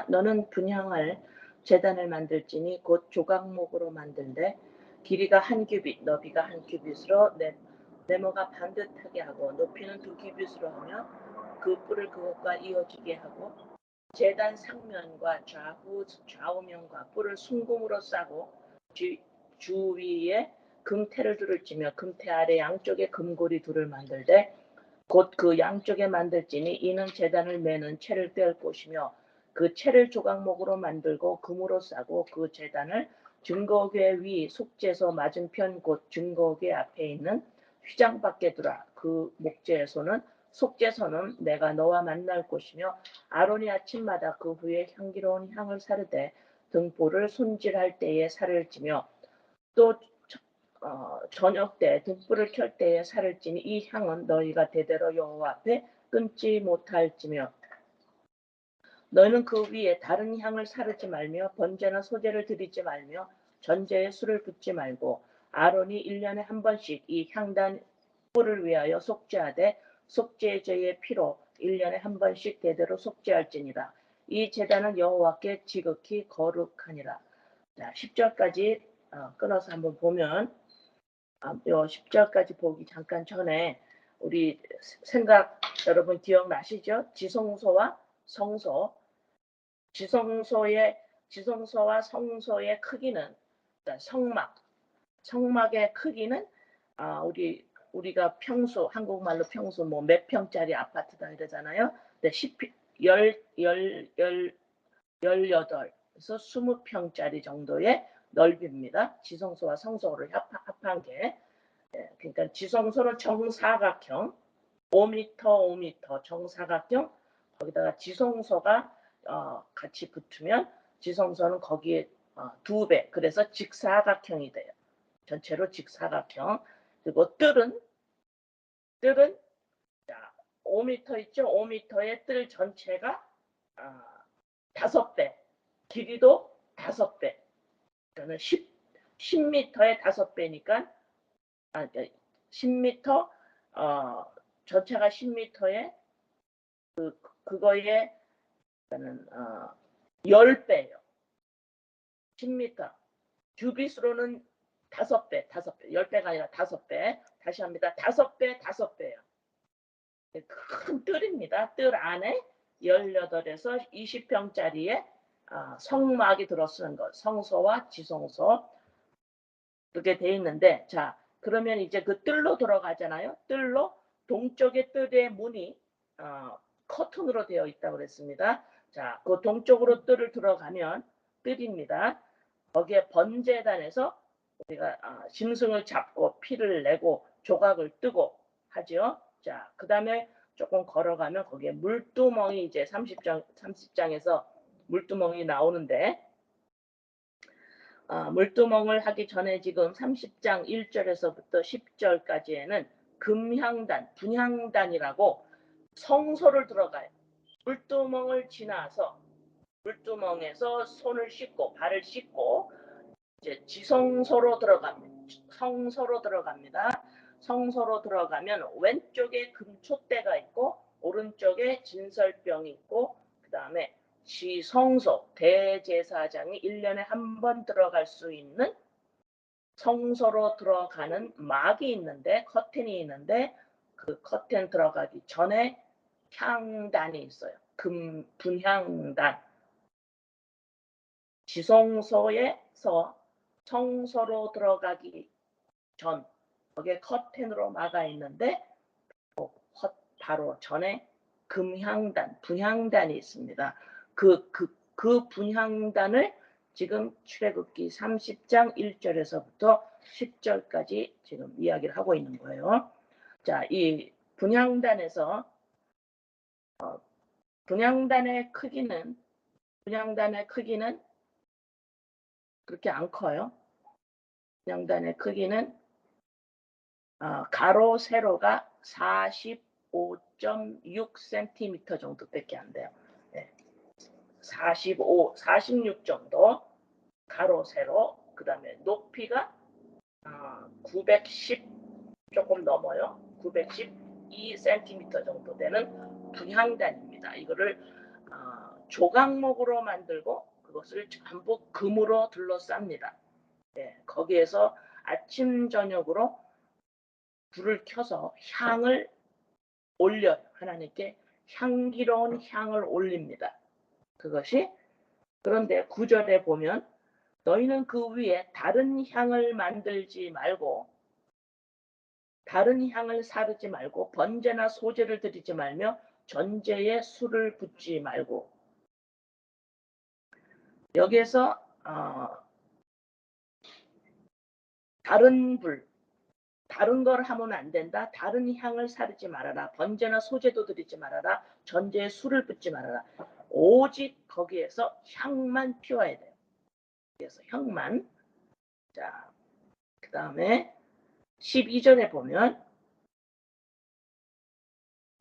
너는 분향할 제단을 만들지니 곧 조각목으로 만들되 길이가 한 규빗 너비가 한 규빗으로 네모가 반듯하게 하고 높이는 두 규빗으로 하며 그 뿔을 그것과 이어지게 하고 제단 상면과 좌우면과 뿔을 순금으로 싸고 주위에 금테를 둘을 찌며 금테 아래 양쪽에 금고리 둘을 만들되 곧 그 양쪽에 만들지니 이는 제단을 매는 채를 뗄 곳이며 그 채를 조각목으로 만들고 금으로 싸고 그 제단을 증거궤 위 속죄소 맞은편 곧 증거궤 앞에 있는 휘장 밖에 두라. 그 목재소는 속죄소는 내가 너와 만날 곳이며 아론이 아침마다 그 후에 향기로운 향을 사르되 등불을 손질할 때에 살을 찌며 또 저녁 때 등불을 켤 때에 살을 찌니 이 향은 너희가 대대로 여호와 앞에 끊지 못할지며 너희는 그 위에 다른 향을 사르지 말며 번제나 소제를 드리지 말며 전제에 술을 붓지 말고 아론이 1년에 한 번씩 이 향단 뿔을 위하여 속죄하되 속죄제의 피로 1년에 한 번씩 대대로 속죄할지니라. 이 제단은 여호와께 지극히 거룩하니라. 자, 10절까지 끊어서 한번 보면 요 10절까지 보기 잠깐 전에 우리 생각 여러분 기억나시죠? 지성소와 성소. 지성소와 성소의 크기는 성막의 크기는 우리가 평수 한국말로 평수 뭐 몇 평짜리 아파트다 이러잖아요. 근데 18에서 20평짜리 정도의 넓이입니다. 지성소와 성소를 합한 게. 그러니까 지성소는 정사각형 5m 정사각형 거기다가 지성소가 같이 붙으면 지성소는 거기에 2배 그래서 직사각형이 돼요. 전체로 직사각형. 그리고 뜰은 5m 있죠. 5m의 뜰 전체가 5배 길이도 5배 그러니까 10m의 5배니까 10m 전체가 10m에 그거에 10배예요. 10m 규빗으로는 5배 10배가 아니라 5배. 다시 합니다. 5배예요. 큰 뜰입니다. 뜰 안에 18에서 20평짜리의 성막이 들어서는 것 성소와 지성소 그렇게 돼 있는데 자 그러면 이제 그 뜰로 들어가잖아요. 뜰로 동쪽의 뜰의 문이 커튼으로 되어 있다고 그랬습니다. 자, 그 동쪽으로 뜰을 들어가면 뜰입니다. 거기에 번제단에서 우리가 짐승을 잡고 피를 내고 조각을 뜨고 하죠. 자, 그다음에 조금 걸어가면 거기에 물두멍이 이제 30장에서 물두멍이 나오는데 물두멍을 하기 전에 지금 30장 1절에서부터 10절까지에는 금향단, 분향단이라고 성소를 들어가요. 물두멍을 지나서 물두멍에서 손을 씻고 발을 씻고 이제 지성소로 들어갑니다. 성소로 들어갑니다. 성소로 들어가면 왼쪽에 금촛대가 있고 오른쪽에 진설병이 있고 그다음에 지성소 대제사장이 1년에 한 번 들어갈 수 있는 성소로 들어가는 막이 있는데 커튼이 있는데 그 커튼 들어가기 전에 향단이 있어요. 분향단. 지성소에서 성소로 들어가기 전 거기에 커튼으로 막아 있는데 바로 전에 금향단, 분향단이 있습니다. 그 분향단을 지금 출애굽기 30장 1절에서부터 10절까지 지금 이야기를 하고 있는 거예요. 자, 이 분향단에서 분향단의 크기는 그렇게 안 커요. 분향단의 크기는 가로 세로가 45.6cm 정도밖에 안 돼요. 네. 46 정도 가로 세로 그다음에 높이가 910 조금 넘어요. 912cm 정도 되는 분향단입니다. 이거를 조각목으로 만들고 그것을 전부 금으로 둘러쌉니다. 예, 거기에서 아침 저녁으로 불을 켜서 향을 올려요. 하나님께 향기로운 향을 올립니다. 그것이 그런데 9절에 보면 너희는 그 위에 다른 향을 만들지 말고 다른 향을 사르지 말고 번제나 소제를 드리지 말며 전제에 술을 붓지 말고 여기에서 다른 불 다른 걸 하면 안 된다. 다른 향을 사르지 말아라. 번제나 소제도 드리지 말아라. 전제에 술을 붓지 말아라. 오직 거기에서 향만 피워야 돼요. 그래서 향만. 자, 그 다음에 12절에 보면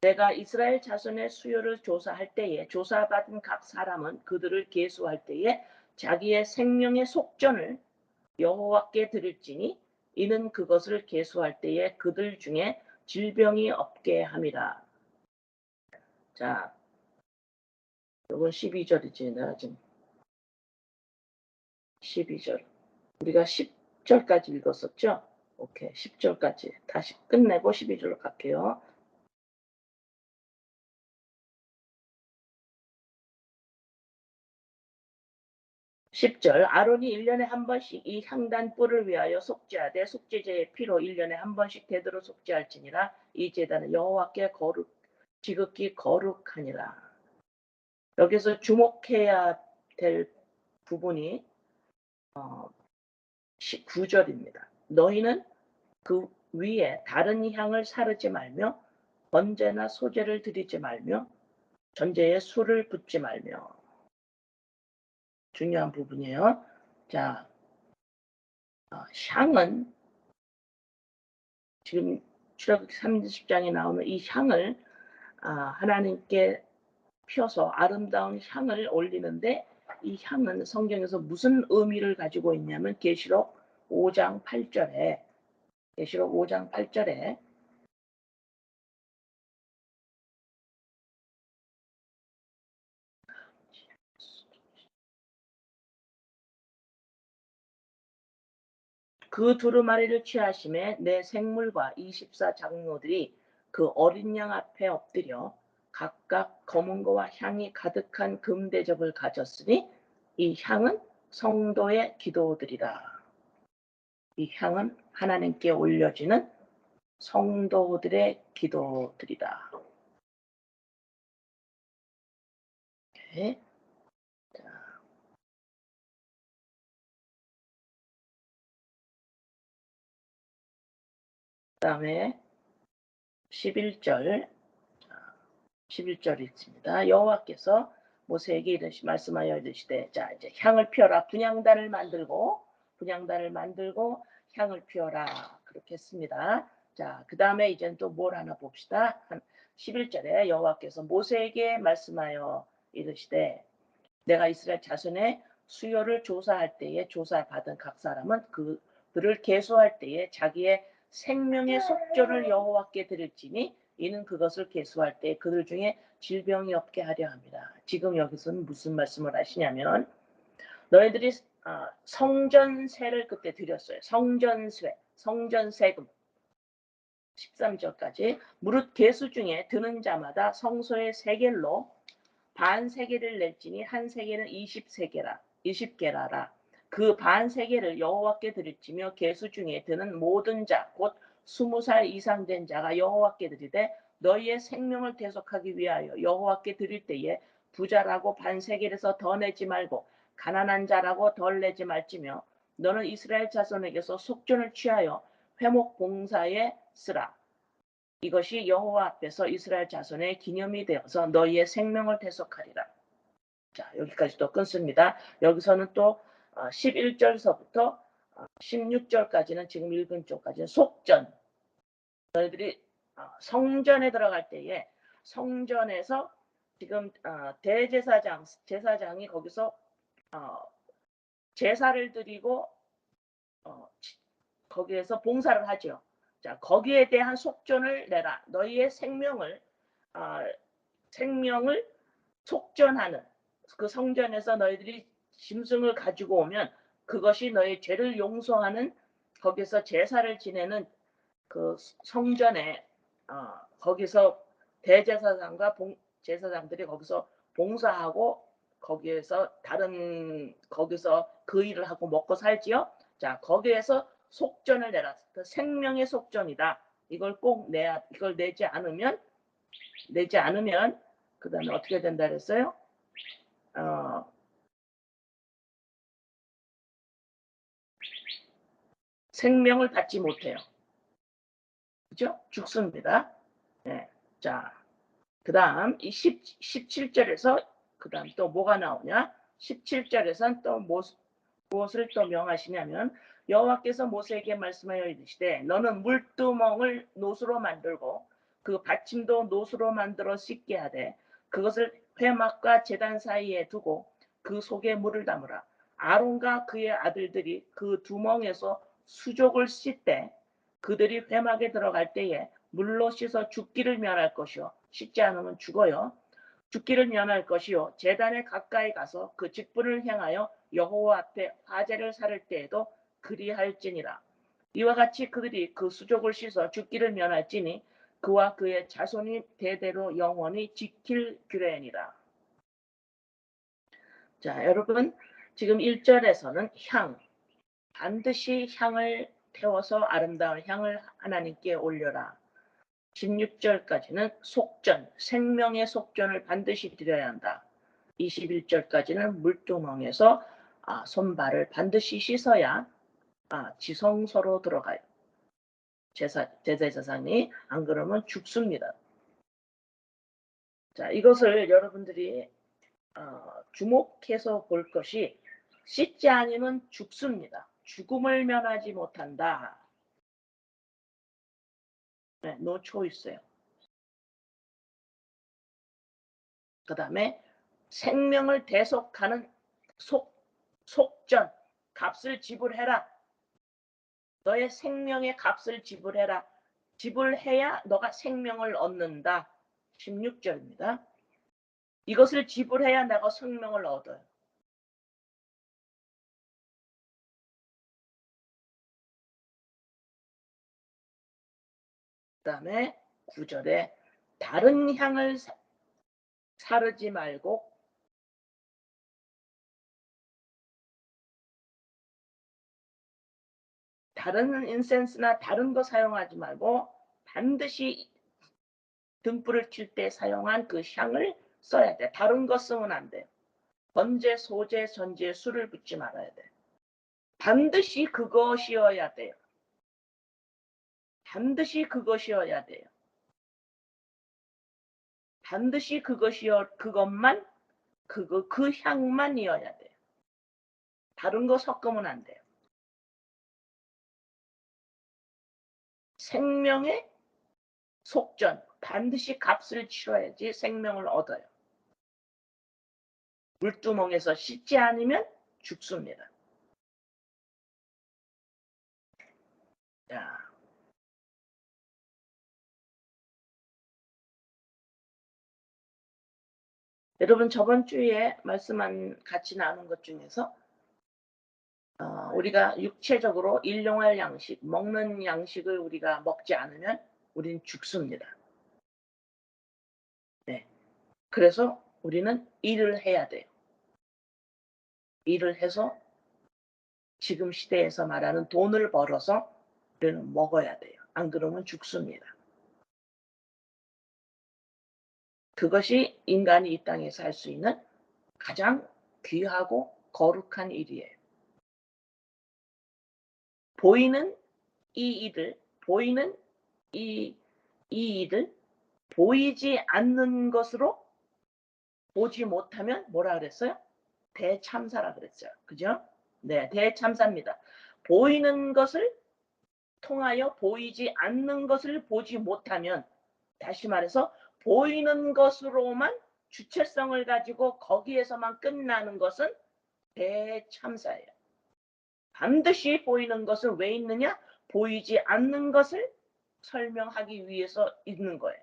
내가 이스라엘 자손의 수요를 조사할 때에 조사받은 각 사람은 그들을 계수할 때에 자기의 생명의 속전을 여호와께 드릴지니 이는 그것을 계수할 때에 그들 중에 질병이 없게 함이라. 자, 이건 12절이지. 내가 지금 12절. 우리가 10절까지 읽었었죠? 오케이. 10절까지 다시 끝내고 12절로 갈게요. 10절 아론이 1년에 한 번씩 이 향단 뿔을 위하여 속죄하되 속죄제의 피로 1년에 한 번씩 되도록 속죄할지니라. 이 제단은 여호와께 지극히 거룩하니라. 여기서 주목해야 될 부분이 9절입니다. 너희는 그 위에 다른 향을 사르지 말며 번제나 소제를 드리지 말며 전제에 술을 붓지 말며. 중요한 부분이에요. 자, 향은 지금 출애굽기 30장에 나오는 이 향을 하나님께 피워서 아름다운 향을 올리는데 이 향은 성경에서 무슨 의미를 가지고 있냐면 계시록 5장 8절에 계시록 5장 8절에 그 두루마리를 취하심에 내 생물과 24 장로들이 그 어린 양 앞에 엎드려 각각 검은고와 향이 가득한 금대접을 가졌으니 이 향은 성도의 기도들이라. 이 향은 하나님께 올려지는 성도들의 기도들이다. 네. 그다음에 11절 11절 읽습니다. 여호와께서 모세에게 말씀하여 이르시되 자 이제 향을 피워라. 분향단을 만들고 향을 피워라. 그렇게 했습니다. 자, 그다음에 이제는 또 뭘 하나 봅시다. 11절에 여호와께서 모세에게 말씀하여 이르시되 내가 이스라엘 자손의 수요를 조사할 때에 조사받은 각 사람은 그들을 계수할 때에 자기의 생명의 속전을 여호와께 드릴지니 이는 그것을 계수할 때 그들 중에 질병이 없게 하려 합니다. 지금 여기서는 무슨 말씀을 하시냐면 너희들이 성전세를 그때 드렸어요. 성전세금 13절까지 무릇 계수 중에 드는 자마다 성소의 세겔로 반 세겔을 낼지니 한 세겔은 20개라라. 그 반 세겔을 여호와께 드릴지며 계수 중에 드는 모든 자 곧 20살 이상 된 자가 여호와께 드리되 너희의 생명을 대속하기 위하여 여호와께 드릴 때에 부자라고 반 세겔에서 더 내지 말고 가난한 자라고 덜 내지 말지며 너는 이스라엘 자손에게서 속전을 취하여 회목 봉사에 쓰라. 이것이 여호와 앞에서 이스라엘 자손의 기념이 되어서 너희의 생명을 대속하리라. 자, 여기까지 또 끊습니다. 여기서는 또 11절서부터 16절까지는 지금 읽은 쪽까지는 속전. 너희들이 성전에 들어갈 때에 성전에서 지금 제사장이 거기서 제사를 드리고 거기에서 봉사를 하죠. 자, 거기에 대한 속전을 내라. 너희의 생명을 속전하는 그 성전에서 너희들이 짐승을 가지고 오면 그것이 너희 죄를 용서하는 거기서 제사를 지내는 그 성전에 거기서 대제사장과 제사장들이 거기서 봉사하고 거기에서 거기서 그 일을 하고 먹고 살지요. 자, 거기에서 속전을 내라. 그 생명의 속전이다. 이걸 내지 않으면 그다음에 어떻게 된다 그랬어요? 어, 생명을 받지 못해요. 그죠? 죽습니다. 네. 자, 그다음 이 17절에서 그다음 또 뭐가 나오냐? 17절에선 또 무엇을 또 명하시냐면 여호와께서 모세에게 말씀하여 이르시되 너는 물두멍을 노수로 만들고 그 받침도 노수로 만들어 씻게 하되 그것을 회막과 제단 사이에 두고 그 속에 물을 담으라. 아론과 그의 아들들이 그 두멍에서 수족을 씻되 그들이 회막에 들어갈 때에 물로 씻어 죽기를 면할 것이요 씻지 않으면 죽어요. 죽기를 면할 것이요 제단에 가까이 가서 그 직분을 행하여 여호와 앞에 화제를 살을 때에도 그리할지니라. 이와 같이 그들이 그 수족을 씻어 죽기를 면할지니 그와 그의 자손이 대대로 영원히 지킬 규례니라. 자, 여러분 지금 1절에서는 반드시 향을 태워서 아름다운 향을 하나님께 올려라. 16절까지는 생명의 속전을 반드시 드려야 한다. 21절까지는 물두멍에서 손발을 반드시 씻어야 지성소로 들어가요. 제사장이 안 그러면 죽습니다. 자, 이것을 여러분들이 주목해서 볼 것이 씻지 않으면 죽습니다. 죽음을 면하지 못한다. 네, no choice예요. 그 다음에 생명을 대속하는 속전, 값을 지불해라. 너의 생명의 값을 지불해라. 지불해야 너가 생명을 얻는다. 16절입니다. 이것을 지불해야 내가 생명을 얻어요. 그 다음에 9절에 다른 향을 사르지 말고 다른 인센스나 다른 거 사용하지 말고 반드시 등불을 킬 때 사용한 그 향을 써야 돼. 다른 거 쓰면 안 돼요. 번제, 소제, 전제에 술을 붓지 말아야 돼. 반드시 그것이어야 돼요. 반드시 그것이어야 돼요. 반드시 그것만 그 향만이어야 돼요. 다른 거 섞으면 안 돼요. 생명의 속전, 반드시 값을 치러야지 생명을 얻어요. 물두멍에서 씻지 않으면 죽습니다. 자, 여러분 저번 주에 같이 나눈 것 중에서 우리가 육체적으로 일용할 양식, 먹는 양식을 우리가 먹지 않으면 우리는 죽습니다. 네. 그래서 우리는 일을 해야 돼요. 일을 해서 지금 시대에서 말하는 돈을 벌어서 우리는 먹어야 돼요. 안 그러면 죽습니다. 그것이 인간이 이 땅에서 할 수 있는 가장 귀하고 거룩한 일이에요. 보이는 이 일을 보이는 이 일을 보이지 않는 것으로 보지 못하면 뭐라 그랬어요? 대참사라 그랬죠. 그죠? 네, 대참사입니다. 보이는 것을 통하여 보이지 않는 것을 보지 못하면 다시 말해서 보이는 것으로만 주체성을 가지고 거기에서만 끝나는 것은 대참사예요. 반드시 보이는 것을 왜 있느냐? 보이지 않는 것을 설명하기 위해서 있는 거예요.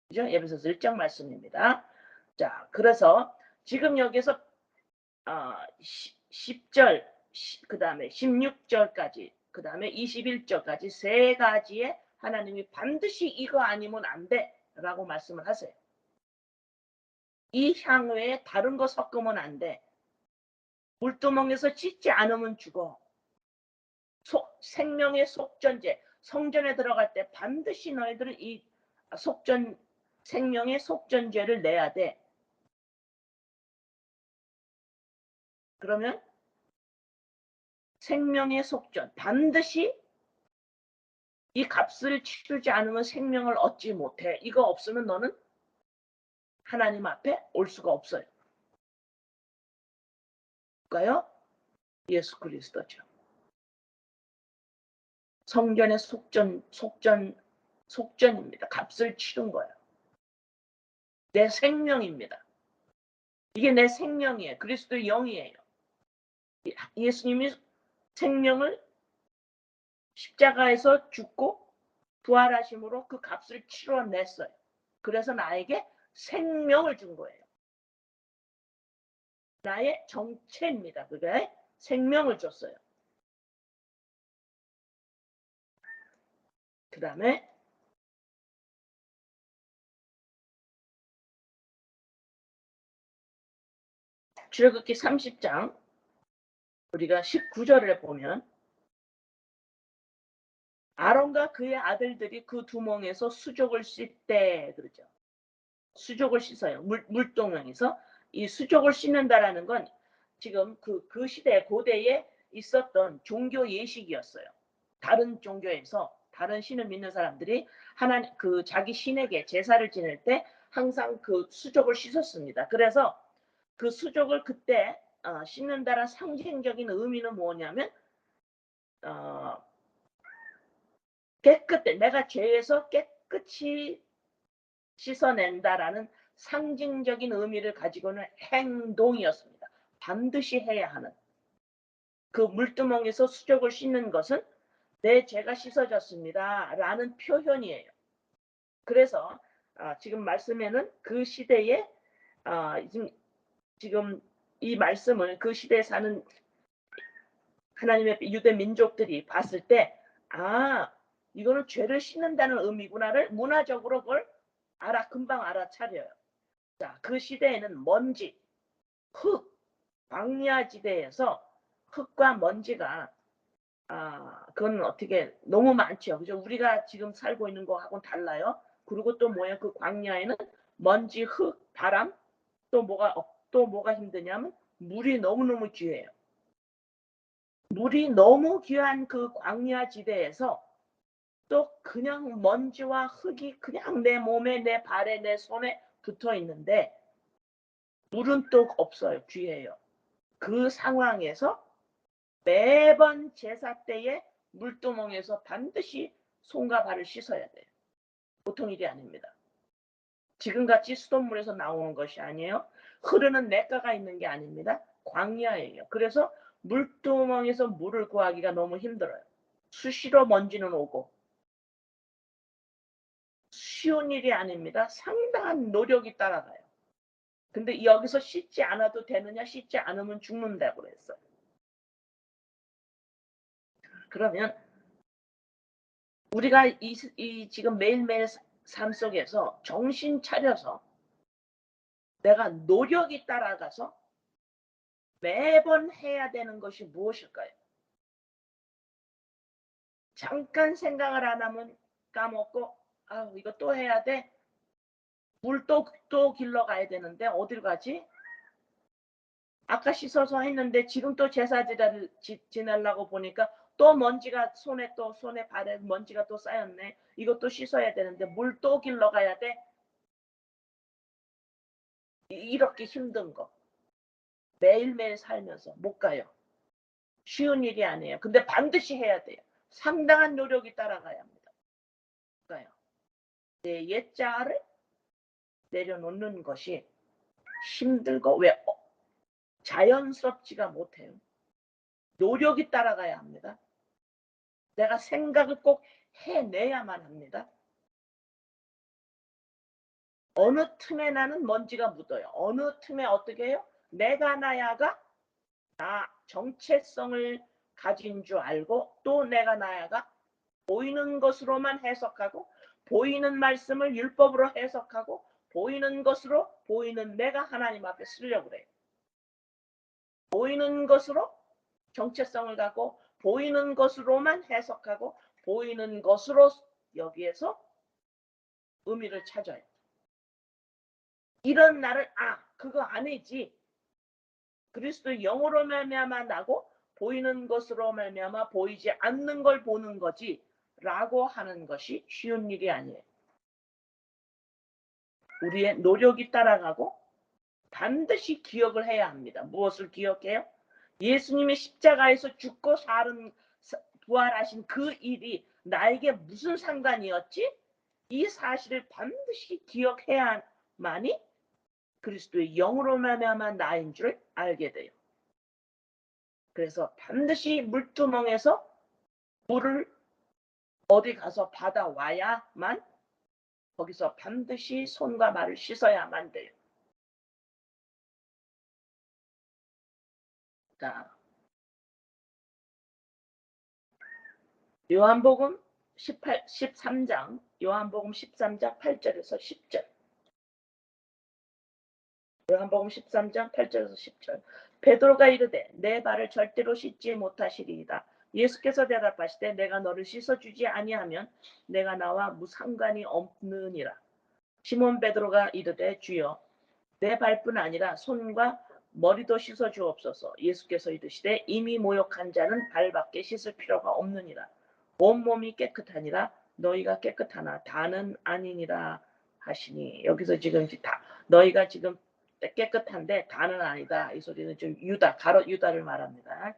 그죠? 에베소서 1장 말씀입니다. 자, 그래서 지금 여기서 10절, 그다음에 16절까지, 그다음에 21절까지 세 가지의 하나님이 반드시 이거 아니면 안 돼라고 말씀을 하세요. 이 향 외에 다른 거 섞으면 안 돼. 물두멍에서 씻지 않으면 죽어. 생명의 속전제, 성전에 들어갈 때 반드시 너희들은 이 생명의 속전제를 내야 돼. 그러면 생명의 속전, 반드시 이 값을 치르지 않으면 생명을 얻지 못해. 이거 없으면 너는 하나님 앞에 올 수가 없어요. 그러니까요, 예수 그리스도죠. 성전의 속전입니다. 값을 치른 거예요. 내 생명입니다. 이게 내 생명이에요. 그리스도의 영이에요. 예수님이 생명을 십자가에서 죽고 부활하심으로 그 값을 치러냈어요. 그래서 나에게 생명을 준 거예요. 나의 정체입니다. 그게 생명을 줬어요. 그 다음에 출애굽기 30장 우리가 19절을 보면 아론과 그의 아들들이 그 두멍에서 수족을 씻대 그러죠. 수족을 씻어요. 물동에서 이 수족을 씻는다라는 건 지금 그 시대 고대에 있었던 종교 예식이었어요. 다른 종교에서 다른 신을 믿는 사람들이 하나님 그 자기 신에게 제사를 지낼 때 항상 그 수족을 씻었습니다. 그래서 그 수족을 그때 씻는다는 상징적인 의미는 뭐냐면 깨끗해 내가 죄에서 깨끗이 씻어낸다라는 상징적인 의미를 가지고는 행동이었습니다. 반드시 해야 하는 그 물두멍에서 수족을 씻는 것은 내 죄가 씻어졌습니다 라는 표현이에요. 그래서 지금 말씀에는 그 시대에 지금 이 말씀을 그 시대에 사는 하나님의 유대 민족들이 봤을 때 이거는 죄를 씻는다는 의미구나를 문화적으로 그걸 금방 알아차려요. 자, 그 시대에는 먼지, 흙, 광야지대에서 흙과 먼지가 그건 어떻게 너무 많죠. 그죠? 우리가 지금 살고 있는 거하고는 달라요. 그리고 또 뭐야? 그 광야에는 먼지, 흙, 바람 또 뭐가 힘드냐면 물이 너무너무 귀해요. 물이 너무 귀한 그 광야지대에서 또 그냥 먼지와 흙이 그냥 내 몸에 내 발에 내 손에 붙어 있는데 물은 또 없어요. 귀해요. 그 상황에서 매번 제사 때에 물두멍에서 반드시 손과 발을 씻어야 돼요. 보통 일이 아닙니다. 지금같이 수돗물에서 나오는 것이 아니에요. 흐르는 냇가가 있는 게 아닙니다. 광야예요. 그래서 물두멍에서 물을 구하기가 너무 힘들어요. 수시로 먼지는 오고 쉬운 일이 아닙니다. 상당한 노력이 따라가요. 근데 여기서 씻지 않아도 되느냐 씻지 않으면 죽는다고 그랬어요. 그러면 우리가 지금 매일매일 삶 속에서 정신 차려서 내가 노력이 따라가서 매번 해야 되는 것이 무엇일까요? 잠깐 생각을 안 하면 까먹고 이거 또 해야 돼. 물 또 길러 가야 되는데 어딜 가지? 아까 씻어서 했는데 지금 또 제사지를 지내려고 보니까 또 먼지가 손에 발에 먼지가 또 쌓였네. 이것도 씻어야 되는데 물 또 길러 가야 돼. 이렇게 힘든 거 매일매일 살면서 못 가요. 쉬운 일이 아니에요. 근데 반드시 해야 돼요. 상당한 노력이 따라가야 합니다. 가요. 내 옛자를 내려놓는 것이 힘들고 왜 자연스럽지가 못해요. 노력이 따라가야 합니다. 내가 생각을 꼭 해내야만 합니다. 어느 틈에 나는 먼지가 묻어요. 어느 틈에 어떻게 해요? 내가 나야가 나 정체성을 가진 줄 알고 또 내가 나야가 보이는 것으로만 해석하고 보이는 말씀을 율법으로 해석하고 보이는 것으로 보이는 내가 하나님 앞에 쓰려고 그래요. 보이는 것으로 정체성을 갖고 보이는 것으로만 해석하고 보이는 것으로 여기에서 의미를 찾아요. 이런 나를 그거 아니지. 그리스도 영으로 말미암아 나고 보이는 것으로 말미암아 보이지 않는 걸 보는 거지 라고 하는 것이 쉬운 일이 아니에요. 우리의 노력이 따라가고 반드시 기억을 해야 합니다. 무엇을 기억해요? 예수님이 십자가에서 죽고 부활하신 그 일이 나에게 무슨 상관이었지? 이 사실을 반드시 기억해야만이 그리스도의 영으로 말미암아 나인 줄 알게 돼요. 그래서 반드시 물두멍에서 물을 어디 가서 받아와야만 거기서 반드시 손과 발을 씻어야만 돼요. 자, 요한복음 13장, 요한복음 13장 8절에서 10절. 요한복음 13장 8절에서 10절. 베드로가 이르되 내 발을 절대로 씻지 못하시리이다. 예수께서 대답하시되 내가 너를 씻어주지 아니하면 내가 나와 무상관이 없느니라. 시몬 베드로가 이르되 주여 내 발뿐 아니라 손과 머리도 씻어 주옵소서. 예수께서 이르시되 이미 모욕한 자는 발밖에 씻을 필요가 없느니라. 온몸이 깨끗하니라 너희가 깨끗하나 다는 아니니라 하시니. 여기서 지금 너희가 지금 깨끗한데 다는 아니다. 이 소리는 좀 가롯 유다를 말합니다.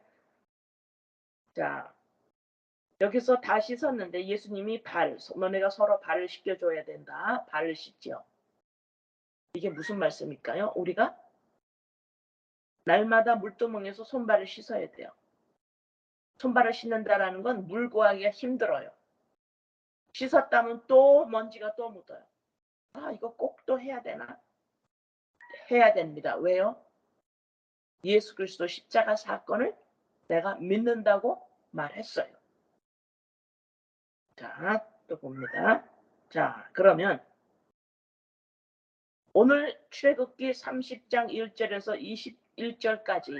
자, 여기서 다 씻었는데 예수님이 너네가 서로 발을 씻겨줘야 된다. 발을 씻죠. 이게 무슨 말씀일까요? 우리가 날마다 물두멍에서 손발을 씻어야 돼요. 손발을 씻는다라는 건 물 구하기가 힘들어요. 씻었다면 또 먼지가 또 묻어요. 이거 꼭 또 해야 되나? 해야 됩니다. 왜요? 예수 그리스도 십자가 사건을 내가 믿는다고 말했어요. 자, 또 봅니다. 자, 그러면 오늘 출애굽기 30장 1절에서 21절까지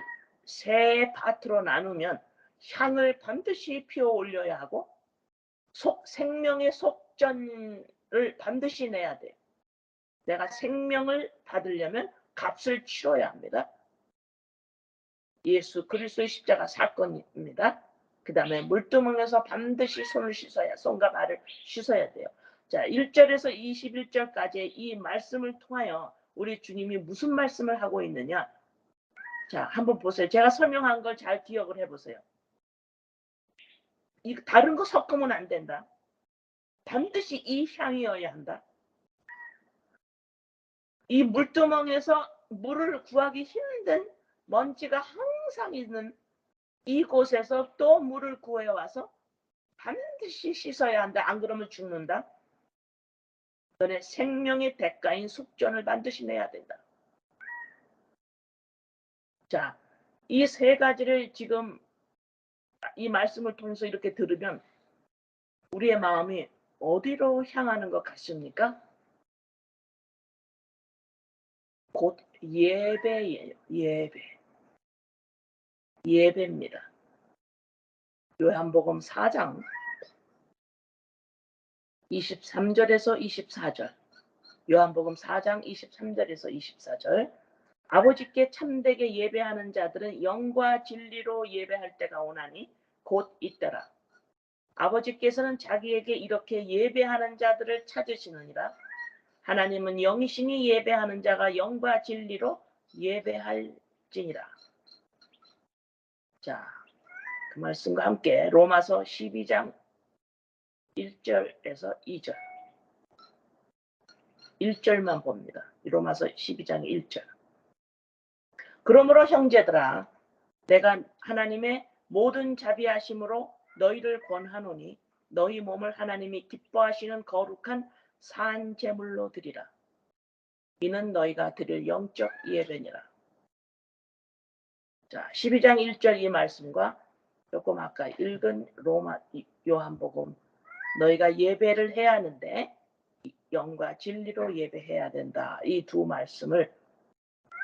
세 파트로 나누면 향을 반드시 피워 올려야 하고 생명의 속전을 반드시 내야 돼요. 내가 생명을 받으려면 값을 치러야 합니다. 예수 그리스도의 십자가 사건입니다. 그 다음에 물두멍에서 반드시 손과 발을 씻어야 돼요. 자, 1절에서 21절까지의 이 말씀을 통하여 우리 주님이 무슨 말씀을 하고 있느냐. 자, 한번 보세요. 제가 설명한 걸 잘 기억을 해보세요. 다른 거 섞으면 안 된다. 반드시 이 향이어야 한다. 이 물두멍에서 물을 구하기 힘든 먼지가 항상 있는 이곳에서 또 물을 구해와서 반드시 씻어야 한다. 안 그러면 죽는다. 너네 생명의 대가인 속전을 반드시 내야 된다. 자, 이 세 가지를 지금 이 말씀을 통해서 이렇게 들으면 우리의 마음이 어디로 향하는 것 같습니까? 곧 예배예요. 예배입니다. 요한복음 4장 23절에서 24절. 요한복음 4장 23절에서 24절. 아버지께 참되게 예배하는 자들은 영과 진리로 예배할 때가 오나니 곧 이때라. 아버지께서는 자기에게 이렇게 예배하는 자들을 찾으시느니라. 하나님은 영이시니 예배하는 자가 영과 진리로 예배할지니라. 자, 그 말씀과 함께 로마서 12장 1절에서 2절. 1절만 봅니다. 로마서 12장 1절. 그러므로 형제들아 내가 하나님의 모든 자비하심으로 너희를 권하노니 너희 몸을 하나님이 기뻐하시는 거룩한 산 제물로 드리라. 이는 너희가 드릴 영적 예배니라. 자, 12장 1절 이 말씀과 조금 아까 읽은 로마 요한복음 너희가 예배를 해야 하는데 영과 진리로 예배해야 된다. 이 두 말씀을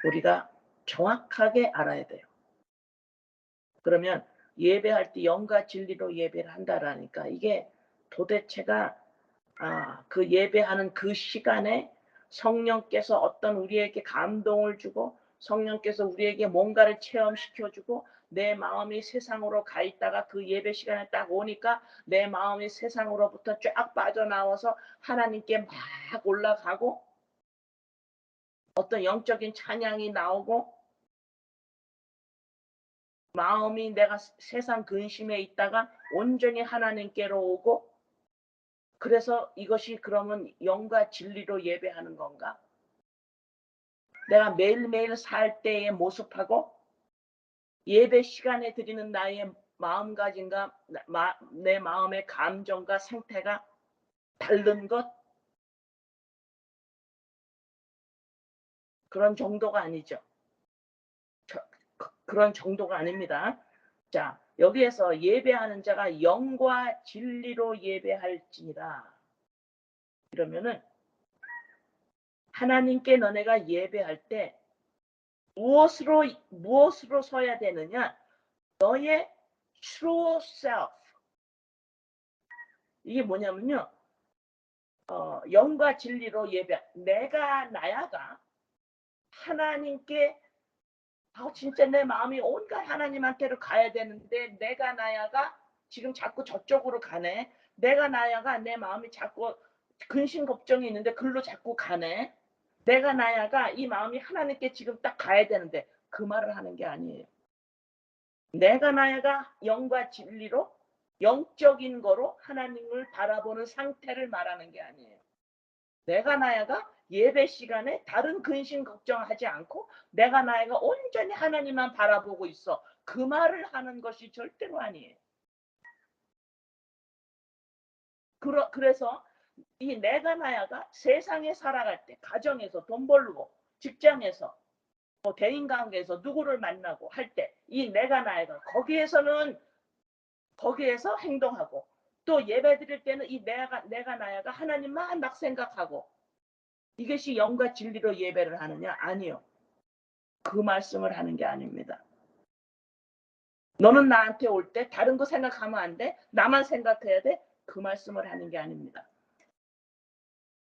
우리가 정확하게 알아야 돼요. 그러면 예배할 때 영과 진리로 예배를 한다라니까 이게 도대체가 그 예배하는 그 시간에 성령께서 어떤 우리에게 감동을 주고 성령께서 우리에게 뭔가를 체험시켜주고 내 마음이 세상으로 가 있다가 그 예배 시간에 딱 오니까 내 마음이 세상으로부터 쫙 빠져나와서 하나님께 막 올라가고 어떤 영적인 찬양이 나오고 마음이 내가 세상 근심에 있다가 온전히 하나님께로 오고 그래서 이것이 그러면 영과 진리로 예배하는 건가? 내가 매일매일 살 때의 모습하고 예배 시간에 드리는 나의 마음가짐과 내 마음의 감정과 상태가 다른 것? 그런 정도가 아니죠. 그런 정도가 아닙니다. 자, 여기에서 예배하는 자가 영과 진리로 예배할지니라. 그러면은 하나님께 너네가 예배할 때 무엇으로 서야 되느냐? 너의 true self. 이게 뭐냐면요. 영과 진리로 예배. 내가 나야가 하나님께 진짜 내 마음이 온갖 하나님한테로 가야 되는데 내가 나야가 지금 자꾸 저쪽으로 가네. 내가 나야가 내 마음이 자꾸 근심 걱정이 있는데 글로 자꾸 가네. 내가 나야가 이 마음이 하나님께 지금 딱 가야 되는데 그 말을 하는 게 아니에요. 내가 나야가 영과 진리로 영적인 거로 하나님을 바라보는 상태를 말하는 게 아니에요. 내가 나야가 예배 시간에 다른 근심 걱정하지 않고 내가 나야가 온전히 하나님만 바라보고 있어. 그 말을 하는 것이 절대로 아니에요. 그래서 이 내가 나야가 세상에 살아갈 때 가정에서 돈 벌고 직장에서 대인관계에서 누구를 만나고 할 때 이 내가 나야가 거기에서 행동하고 또 예배 드릴 때는 이 내가 나야가 하나님만 막 생각하고 이것이 영과 진리로 예배를 하느냐? 아니요. 그 말씀을 하는 게 아닙니다. 너는 나한테 올 때 다른 거 생각하면 안 돼? 나만 생각해야 돼? 그 말씀을 하는 게 아닙니다.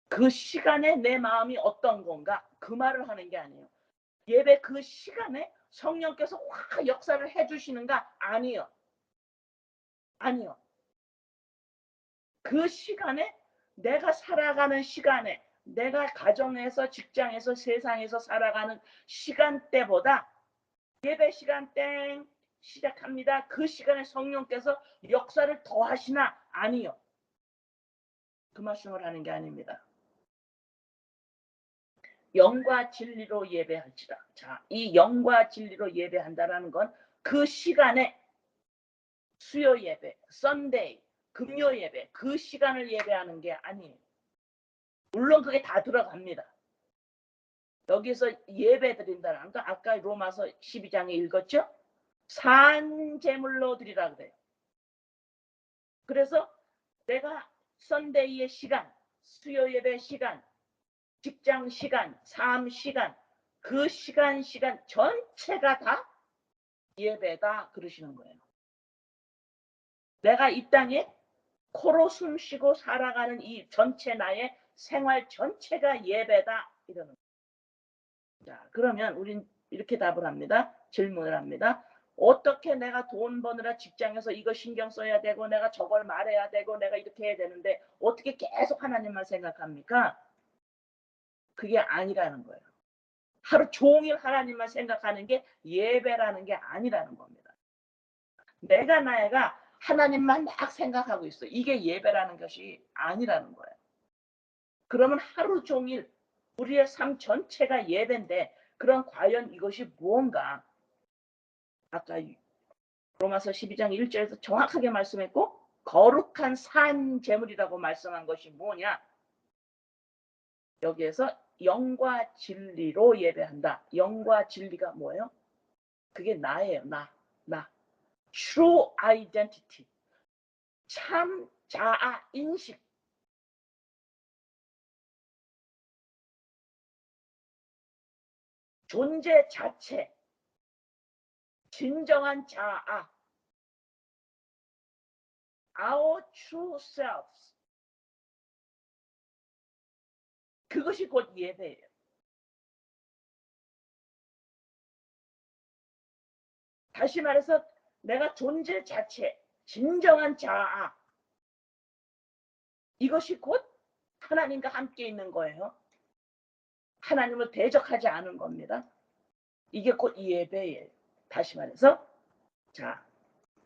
그 시간에 내 마음이 어떤 건가? 그 말을 하는 게 아니에요. 예배 그 시간에 성령께서 확 역사를 해주시는가? 아니요. 아니요. 그 시간에 내가 살아가는 시간에 내가 가정에서 직장에서 세상에서 살아가는 시간대보다 예배 시간 땡 시작합니다. 그 시간에 성령께서 역사를 더 하시나? 아니요. 그 말씀을 하는 게 아닙니다. 영과 진리로 예배할지라. 자, 이 영과 진리로 예배한다라는 건 그 시간에 수요 예배, 썬데이, 금요 예배 그 시간을 예배하는 게 아니에요. 물론 그게 다 들어갑니다. 여기서 예배 드린다는 거 아까 로마서 12장에 읽었죠? 산 제물로 드리라 그래요. 그래서 내가 썬데이의 시간, 수요 예배 시간, 직장 시간, 삶 시간, 그 시간 전체가 다 예배다 그러시는 거예요. 내가 이 땅에 코로 숨 쉬고 살아가는 이 전체 나의 생활 전체가 예배다 이러는 거예요. 자, 그러면 우린 이렇게 답을 합니다. 질문을 합니다. 어떻게 내가 돈 버느라 직장에서 이거 신경 써야 되고 내가 저걸 말해야 되고 내가 이렇게 해야 되는데 어떻게 계속 하나님만 생각합니까? 그게 아니라는 거예요. 하루 종일 하나님만 생각하는 게 예배라는 게 아니라는 겁니다. 내가 나야가 하나님만 막 생각하고 있어. 이게 예배라는 것이 아니라는 거예요. 그러면 하루 종일 우리의 삶 전체가 예배인데 그럼 과연 이것이 무언가? 아까 로마서 12장 1절에서 정확하게 말씀했고 거룩한 산 제물이라고 말씀한 것이 뭐냐? 여기에서 영과 진리로 예배한다. 영과 진리가 뭐예요? 그게 나예요. 나. True identity. 참 자아 인식. 존재 자체. 진정한 자아. Our true selves. 그것이 곧 예배예요. 다시 말해서 내가 존재 자체, 진정한 자아. 이것이 곧 하나님과 함께 있는 거예요. 하나님을 대적하지 않은 겁니다. 이게 곧 예배예요. 다시 말해서 자,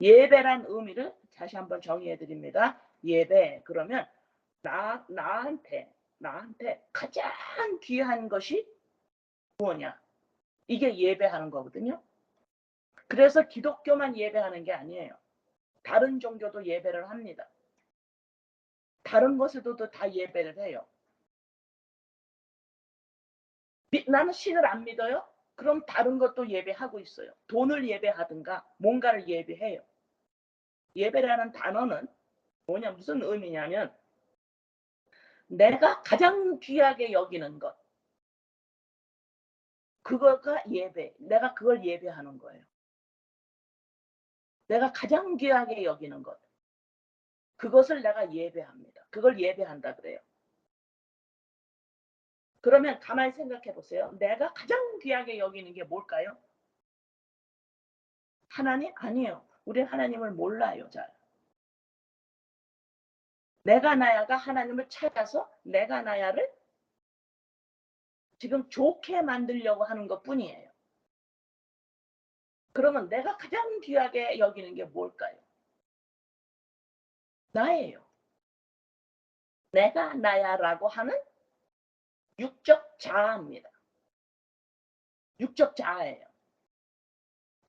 예배란 의미를 다시 한번 정의해 드립니다. 예배 그러면 나한테 가장 귀한 것이 뭐냐? 이게 예배하는 거거든요. 그래서 기독교만 예배하는 게 아니에요. 다른 종교도 예배를 합니다. 다른 곳에도 다 예배를 해요. 나는 신을 안 믿어요? 그럼 다른 것도 예배하고 있어요. 돈을 예배하든가 뭔가를 예배해요. 예배라는 단어는 뭐냐 무슨 의미냐면 내가 가장 귀하게 여기는 것 그거가 예배. 내가 그걸 예배하는 거예요. 내가 가장 귀하게 여기는 것 그것을 내가 예배합니다. 그걸 예배한다 그래요. 그러면 가만히 생각해 보세요. 내가 가장 귀하게 여기는 게 뭘까요? 하나님? 아니에요. 우리 하나님을 몰라요. 잘. 내가 나야가 하나님을 찾아서 내가 나야를 지금 좋게 만들려고 하는 것뿐이에요. 그러면 내가 가장 귀하게 여기는 게 뭘까요? 나예요. 내가 나야라고 하는 육적 자아입니다. 육적 자아예요.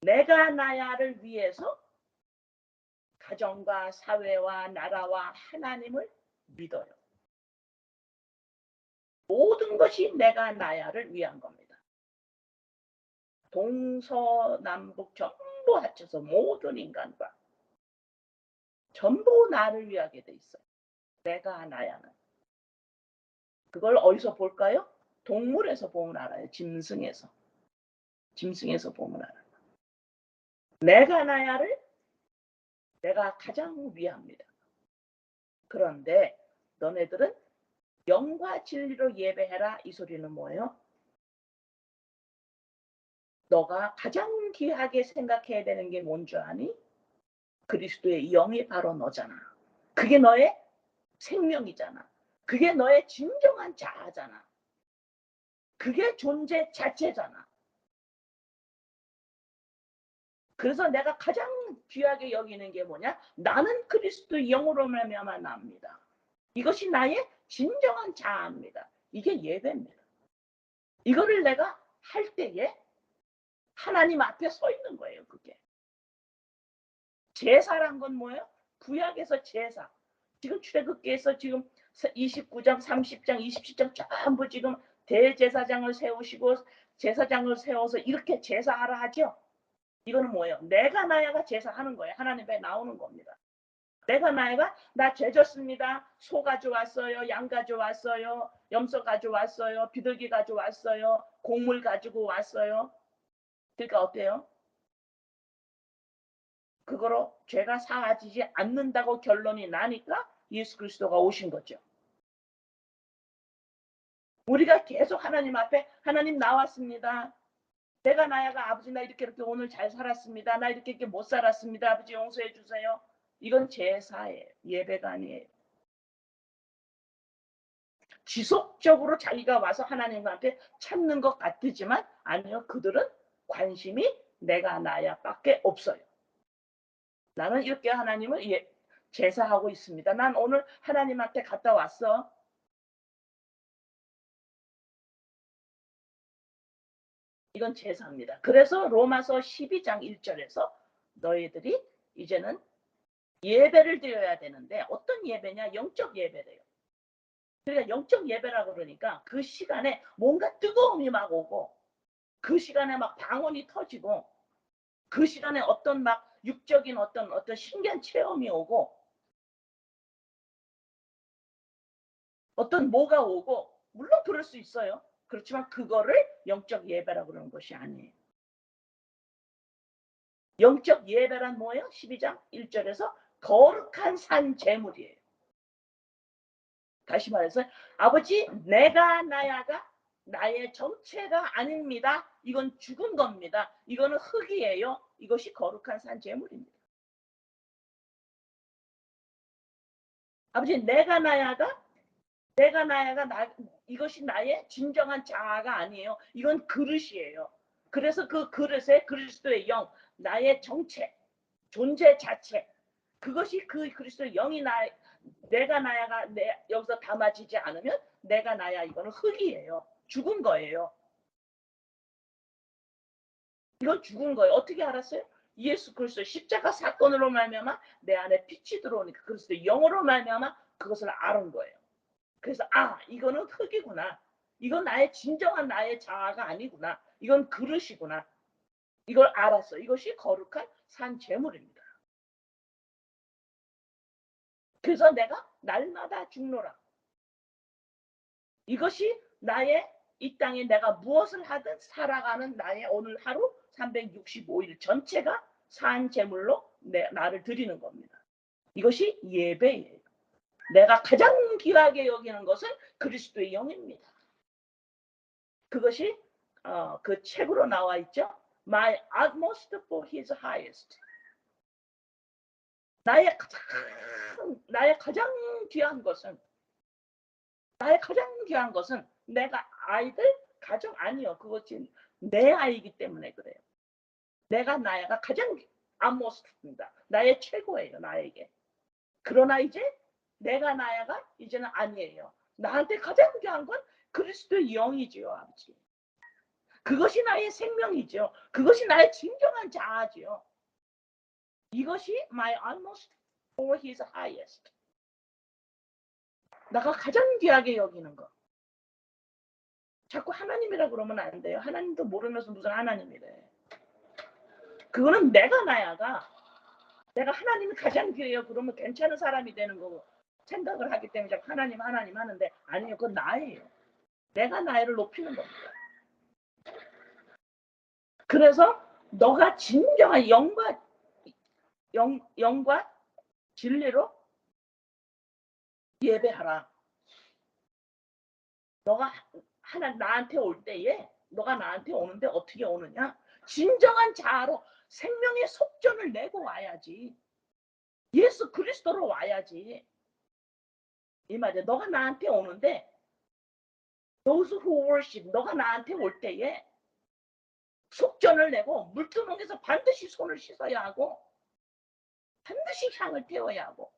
내가 나야를 위해서 가정과 사회와 나라와 하나님을 믿어요. 모든 것이 내가 나야를 위한 겁니다. 동서남북 전부 합쳐서 모든 인간과 전부 나를 위하게 돼 있어요. 내가 나야는. 그걸 어디서 볼까요? 동물에서 보면 알아요. 짐승에서 보면 알아요. 내가 나야를 내가 가장 위합니다. 그런데 너네들은 영과 진리로 예배해라 이 소리는 뭐예요? 너가 가장 귀하게 생각해야 되는 게 뭔 줄 아니? 그리스도의 영이 바로 너잖아. 그게 너의 생명이잖아. 그게 너의 진정한 자아잖아. 그게 존재 자체잖아. 그래서 내가 가장 귀하게 여기는 게 뭐냐? 나는 그리스도의 영으로 말미암아 납니다. 이것이 나의 진정한 자아입니다. 이게 예배입니다. 이거를 내가 할 때에 하나님 앞에 서 있는 거예요. 그게. 제사란 건 뭐예요? 구약에서 제사. 지금 출애굽기에서 지금 29장, 30장, 27장 전부 지금 대제사장을 세우시고 제사장을 세워서 이렇게 제사하라 하죠. 이거는 뭐예요? 내가 나야가 제사하는 거예요. 하나님 앞에 나오는 겁니다. 내가 나야가 나 죄졌습니다. 소 가져왔어요. 양 가져왔어요. 염소 가져왔어요. 비둘기 가져왔어요. 곡물 가지고 왔어요. 그러니까 어때요? 그거로 죄가 사하지지 않는다고 결론이 나니까 예수 그리스도가 오신 거죠. 우리가 계속 하나님 앞에 하나님 나왔습니다. 내가 나야가 아버지 나 이렇게 오늘 잘 살았습니다. 나 이렇게 못 살았습니다. 아버지 용서해 주세요. 이건 제사예요. 예배가 아니에요. 지속적으로 자기가 와서 하나님한테 찾는 것 같지만 아니요. 그들은 관심이 내가 나야 밖에 없어요. 나는 이렇게 하나님을 제사하고 있습니다. 난 오늘 하나님한테 갔다 왔어. 이건 제사입니다. 그래서 로마서 12장 1절에서 너희들이 이제는 예배를 드려야 되는데 어떤 예배냐? 영적 예배래요. 그러니까 영적 예배라고 그러니까 그 시간에 뭔가 뜨거움이 막 오고 그 시간에 막 방언이 터지고 그 시간에 어떤 막 육적인 어떤 신기한 체험이 오고 어떤 뭐가 오고 물론 그럴 수 있어요. 그렇지만 그거를 영적 예배라고 그러는 것이 아니에요. 영적 예배란 뭐예요? 12장 1절에서 거룩한 산 제물이에요. 다시 말해서 아버지 내가 나야가 나의 정체가 아닙니다. 이건 죽은 겁니다. 이거는 흙이에요. 이것이 거룩한 산 제물입니다. 아버지 내가 나야가 이것이 나의 진정한 자아가 아니에요. 이건 그릇이에요. 그래서 그 그릇에 그리스도의 영, 나의 정체, 존재 자체, 그것이 그 그리스도의 영이 내가 나야가 여기서 담아지지 않으면 내가 나야 이거는 흙이에요. 죽은 거예요. 이건 죽은 거예요. 어떻게 알았어요? 예수 그리스도 십자가 사건으로 말미암아 내 안에 빛이 들어오니까 그리스도의 영으로 말미암아 그것을 알은 거예요. 그래서 이거는 흙이구나. 이건 나의 진정한 나의 자아가 아니구나. 이건 그릇이구나. 이걸 알았어. 이것이 거룩한 산 제물입니다. 그래서 내가 날마다 죽노라. 이것이 나의 이 땅에 내가 무엇을 하든 살아가는 나의 오늘 하루 365일 전체가 산 제물로 나를 드리는 겁니다. 이것이 예배예요. 내가 가장 귀하게 여기는 것은 그리스도의 영입니다. 그것이 그 책으로 나와 있죠. My utmost for his highest. 나의 가장 귀한 것은 내가 아이들 가정 아니요. 그것이 내 아이기 때문에 그래요. 내가 나야가 가장 utmost입니다. 나의 최고예요. 나에게. 그러나 이제 내가 나야가 이제는 아니에요. 나한테 가장 귀한 건 그리스도의 영이지요. 아버지. 그것이 나의 생명이죠. 그것이 나의 진정한 자아지요. 이것이 my utmost for his highest. 내가 가장 귀하게 여기는 거. 자꾸 하나님이라 그러면 안 돼요. 하나님도 모르면서 무슨 하나님이래. 그거는 내가 나야가 내가 하나님이 가장 귀해요. 그러면 괜찮은 사람이 되는 거고 생각을 하기 때문에 자꾸 하나님 하는데 아니요. 그건 나예요. 내가 나를 높이는 겁니다. 그래서 너가 진정한 영과 진리로 예배하라. 너가 나한테 올 때에 너가 나한테 오는데 어떻게 오느냐? 진정한 자아로 생명의 속전을 내고 와야지. 예수 그리스도로 와야지. 이 말이야. 너가 나한테 오는데 those who worship 너가 나한테 올 때에 속전을 내고 물두멍에서 반드시 손을 씻어야 하고 반드시 향을 태워야 하고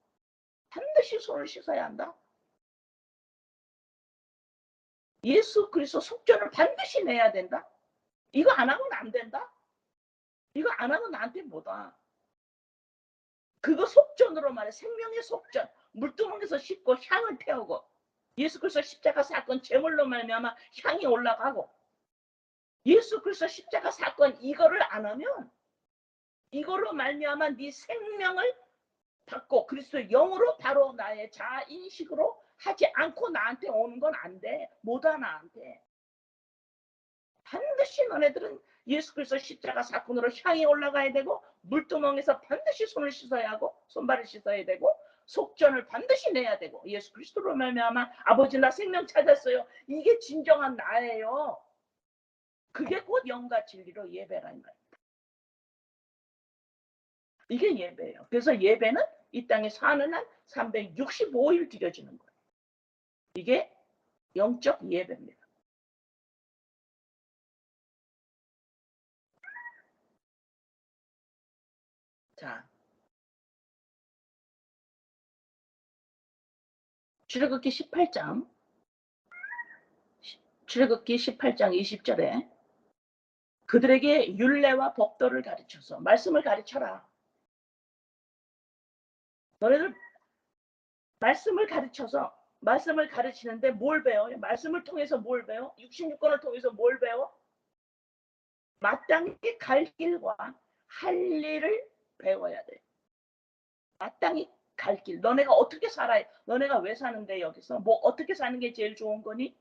반드시 손을 씻어야 한다. 예수 그리스도 속전을 반드시 내야 된다. 이거 안 하면 안 된다. 이거 안 하면 나한테 뭐다. 그거 속전으로 말해. 생명의 속전. 물두멍에서 씻고 향을 태우고 예수 그리스도 십자가 사건 제물로 말미암아 향이 올라가고 예수 그리스도 십자가 사건 이거를 안 하면 이걸로 말미암아 네 생명을 받고 그리스도 영으로 바로 나의 자아 인식으로 하지 않고 나한테 오는 건 안 돼. 못와 나한테. 반드시 너네들은 예수 그리스도 십자가 사건으로 향이 올라가야 되고 물두멍에서 반드시 손을 씻어야 하고 손발을 씻어야 되고 속전을 반드시 내야 되고 예수 그리스도로 말미암아 아버지 나 생명 찾았어요. 이게 진정한 나예요. 그게 곧 영과 진리로 예배라는 거예요. 이게 예배예요. 그래서 예배는 이 땅에 사는 한 365일 드려지는 거예요. 이게 영적 예배입니다. 자, 출애굽기 18장 20절에 그들에게 율례와 법도를 가르쳐서 말씀을 가르쳐라. 너네들 말씀을 가르쳐서 말씀을 가르치는데 뭘 배워요? 말씀을 통해서 뭘 배워? 66권을 통해서 뭘 배워? 마땅히 갈 길과 할 일을 배워야 돼. 마땅히 갈 길. 너네가 어떻게 살아? 너네가 왜 사는데 여기서? 뭐 어떻게 사는 게 제일 좋은 거니?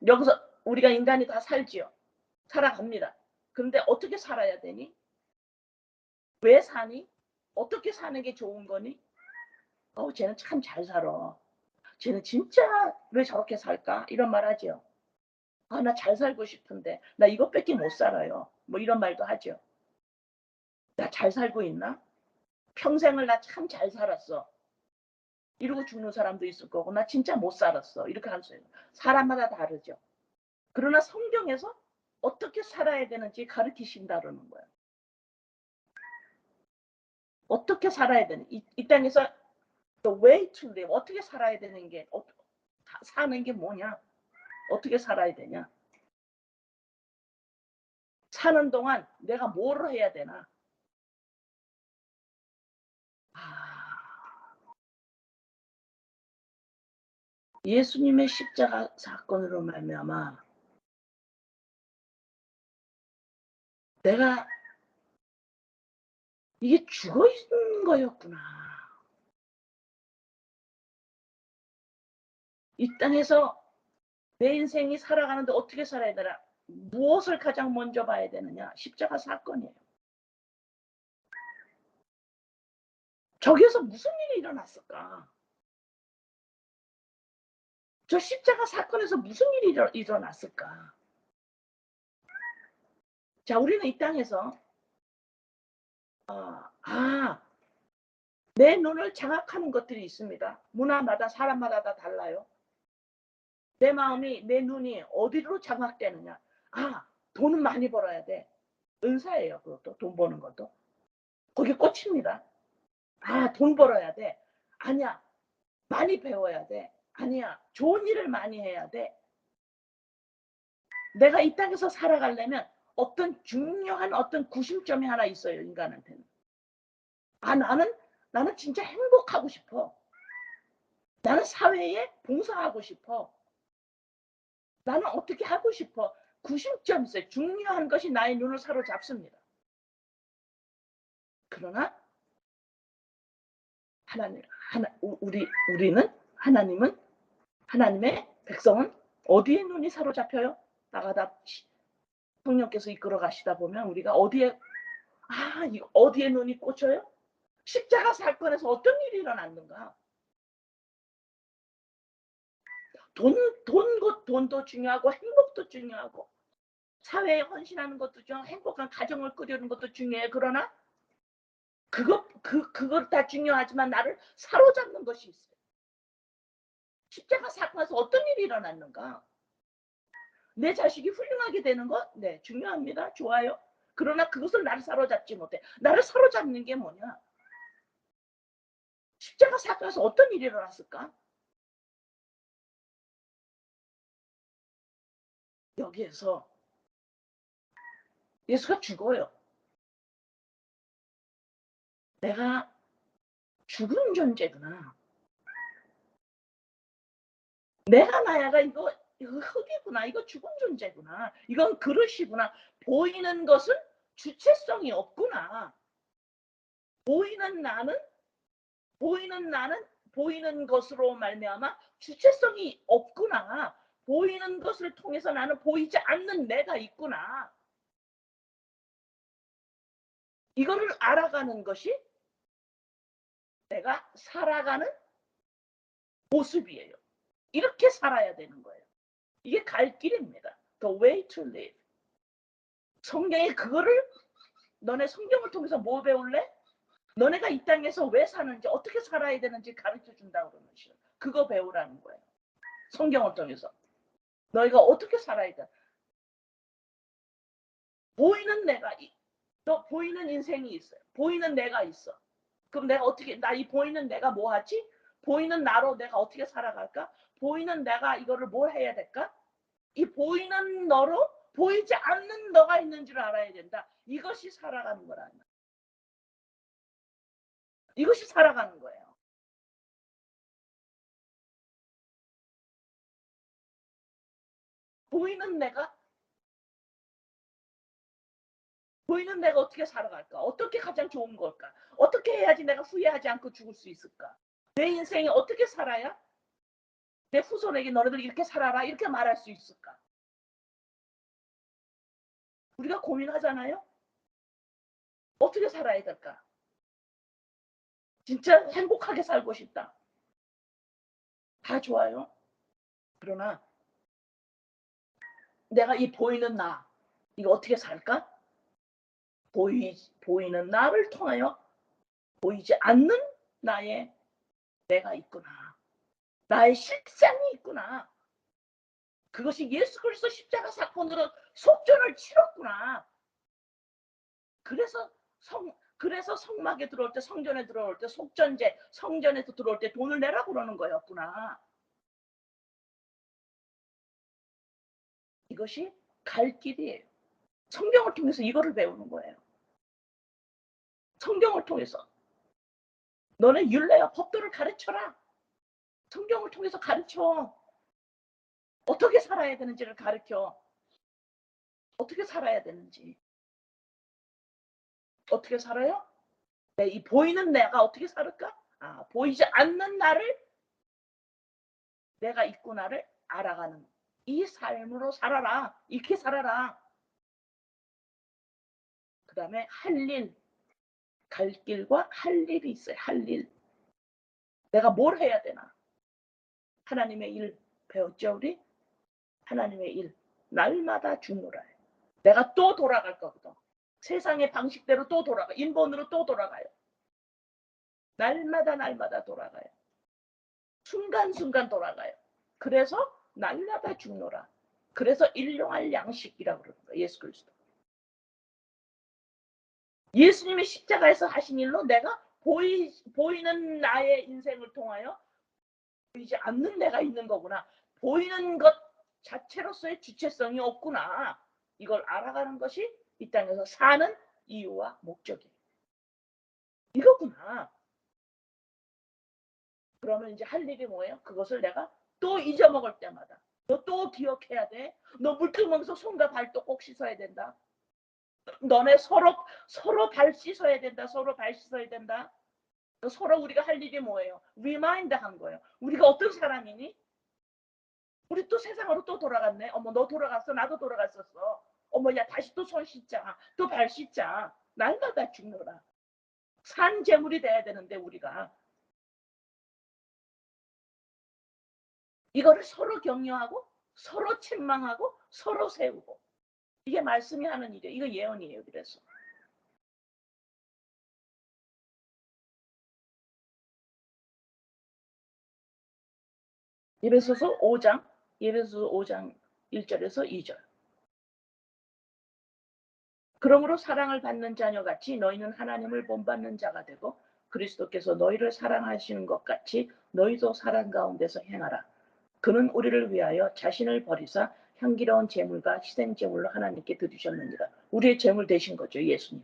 여기서 우리가 인간이 다 살지요. 살아갑니다. 근데 어떻게 살아야 되니? 왜 사니? 어떻게 사는 게 좋은 거니? 쟤는 참 잘 살아. 쟤는 진짜 왜 저렇게 살까? 이런 말 하죠. 나 잘 살고 싶은데 나 이것밖에 못 살아요. 뭐 이런 말도 하죠. 나 잘 살고 있나? 평생을 나 참 잘 살았어. 이러고 죽는 사람도 있을 거고 나 진짜 못 살았어. 이렇게 할 수 있어요. 사람마다 다르죠. 그러나 성경에서 어떻게 살아야 되는지 가르치신다는 거예요. 어떻게 살아야 되는 이 땅에서 the way to live 어떻게 살아야 되는 게 사는 게 뭐냐? 어떻게 살아야 되냐? 사는 동안 내가 뭐를 해야 되나? 예수님의 십자가 사건으로 말미암아 내가 이게 죽어 있는 거였구나. 이 땅에서 내 인생이 살아가는데 어떻게 살아야 되나? 무엇을 가장 먼저 봐야 되느냐? 십자가 사건이에요. 저기에서 무슨 일이 일어났을까? 저 십자가 사건에서 무슨 일이 일어났을까? 자, 우리는 이 땅에서 내 눈을 장악하는 것들이 있습니다. 문화마다 사람마다 다 달라요. 내 마음이 내 눈이 어디로 장악되느냐? 돈은 많이 벌어야 돼. 은사예요. 그것도 돈 버는 것도. 거기 꽂힙니다. 돈 벌어야 돼. 아니야. 많이 배워야 돼. 아니야. 좋은 일을 많이 해야 돼. 내가 이 땅에서 살아가려면 어떤 중요한 어떤 구심점이 하나 있어요. 인간한테는. 나는 진짜 행복하고 싶어. 나는 사회에 봉사하고 싶어. 나는 어떻게 하고 싶어. 구심점이 있어요. 중요한 것이 나의 눈을 사로잡습니다. 그러나 하나님은 하나님의 백성은 어디에 눈이 사로잡혀요? 나가다 성령께서 이끌어 가시다 보면 우리가 어디에 눈이 꽂혀요? 십자가 사건에서 어떤 일이 일어났는가? 돈도 중요하고 행복도 중요하고 사회에 헌신하는 것도 중요하고 행복한 가정을 꾸려는 것도 중요해. 그러나 그걸 다 중요하지만 나를 사로잡는 것이 있어요. 십자가 사건에서 어떤 일이 일어났는가? 내 자식이 훌륭하게 되는 것? 네, 중요합니다. 좋아요. 그러나 그것을 나를 사로잡지 못해. 나를 사로잡는 게 뭐냐? 십자가 사건에서 어떤 일이 일어났을까? 여기에서 예수가 죽어요. 내가 죽은 존재구나. 내가 나야가 이거 흙이구나. 이거 죽은 존재구나. 이건 그릇이구나. 보이는 것은 주체성이 없구나. 보이는 나는 보이는 것으로 말미암아 주체성이 없구나. 보이는 것을 통해서 나는 보이지 않는 내가 있구나. 이거를 알아가는 것이 내가 살아가는 모습이에요. 이렇게 살아야 되는 거예요. 이게 갈 길입니다. The way to live. 성경이 그거를 너네 성경을 통해서 뭐 배울래? 너네가 이 땅에서 왜 사는지 어떻게 살아야 되는지 가르쳐 준다고 그러는 거예요. 그거 배우라는 거예요. 성경을 통해서. 너희가 어떻게 살아야 돼? 보이는 너 보이는 인생이 있어요. 보이는 내가 있어. 그럼 내가 어떻게 이 보이는 내가 뭐 하지? 보이는 나로 내가 어떻게 살아갈까? 보이는 내가 이거를 뭘 해야 될까? 이 보이는 너로 보이지 않는 너가 있는 줄 알아야 된다. 이것이 살아가는 거라는 거야. 이것이 살아가는 거예요. 보이는 내가 어떻게 살아갈까? 어떻게 가장 좋은 걸까? 어떻게 해야지 내가 후회하지 않고 죽을 수 있을까? 내 인생이 어떻게 살아야 내 후손에게 너네들 이렇게 살아라 이렇게 말할 수 있을까? 우리가 고민하잖아요. 어떻게 살아야 될까? 진짜 행복하게 살고 싶다. 다 좋아요. 그러나 내가 이 보이는 나 이거 어떻게 살까? 보이는 나를 통하여 보이지 않는 나의 내가 있구나. 나의 실상이 있구나. 그것이 예수 그리스도 십자가 사건으로 속전을 치렀구나. 그래서 성막에 들어올 때, 성전에 들어올 때, 속전제 성전에서 들어올 때 돈을 내라고 그러는 거였구나. 이것이 갈 길이에요. 성경을 통해서 이거를 배우는 거예요. 성경을 통해서 너네 율례와 법도를 가르쳐라. 성경을 통해서 가르쳐. 어떻게 살아야 되는지를 가르쳐. 어떻게 살아야 되는지. 어떻게 살아요? 이 보이는 내가 어떻게 살을까? 보이지 않는 나를 내가 있구나를 알아가는 이 삶으로 살아라. 이렇게 살아라. 그 다음에 할 일, 갈 길과 할 일이 있어요. 할 일. 내가 뭘 해야 되나? 하나님의 일 배웠죠 우리? 하나님의 일. 날마다 죽노라. 내가 또 돌아갈 거거든. 세상의 방식대로 또 돌아가. 인본으로 또 돌아가요. 날마다 돌아가요. 순간순간 돌아가요. 그래서 날마다 죽노라. 그래서 일용할 양식이라고 그러는 거예요. 예수 그리스도. 예수님이 십자가에서 하신 일로 내가 보이는 나의 인생을 통하여 보이지 않는 내가 있는 거구나. 보이는 것 자체로서의 주체성이 없구나. 이걸 알아가는 것이 이 땅에서 사는 이유와 목적이에요. 이거구나. 그러면 이제 할 일이 뭐예요? 그것을 내가 또 잊어먹을 때마다 너 또 기억해야 돼. 너 물두멍에서 손과 발도 꼭 씻어야 된다. 너네 서로 발 씻어야 된다. 서로 발 씻어야 된다. 서로 우리가 할 일이 뭐예요? 리마인드 한 거예요. 우리가 어떤 사람이니? 우리 또 세상으로 또 돌아갔네. 어머 너 돌아갔어. 나도 돌아갔었어. 어머 야 다시 또 손 씻자. 또 발 씻자. 날마다 죽노라. 산 제물이 돼야 되는데 우리가 이거를 서로 격려하고 서로 책망하고 서로 세우고 이게 말씀이 하는 일이에요. 이거 예언이에요. 그래서 예배소서 5장 1절에서 2절. 그러므로 사랑을 받는 자녀같이 너희는 하나님을 본받는 자가 되고 그리스도께서 너희를 사랑하시는 것 같이 너희도 사랑 가운데서 행하라. 그는 우리를 위하여 자신을 버리사 향기로운 제물과 희생 제물로 하나님께 드리셨느니라. 우리의 제물 되신 거죠. 예수님.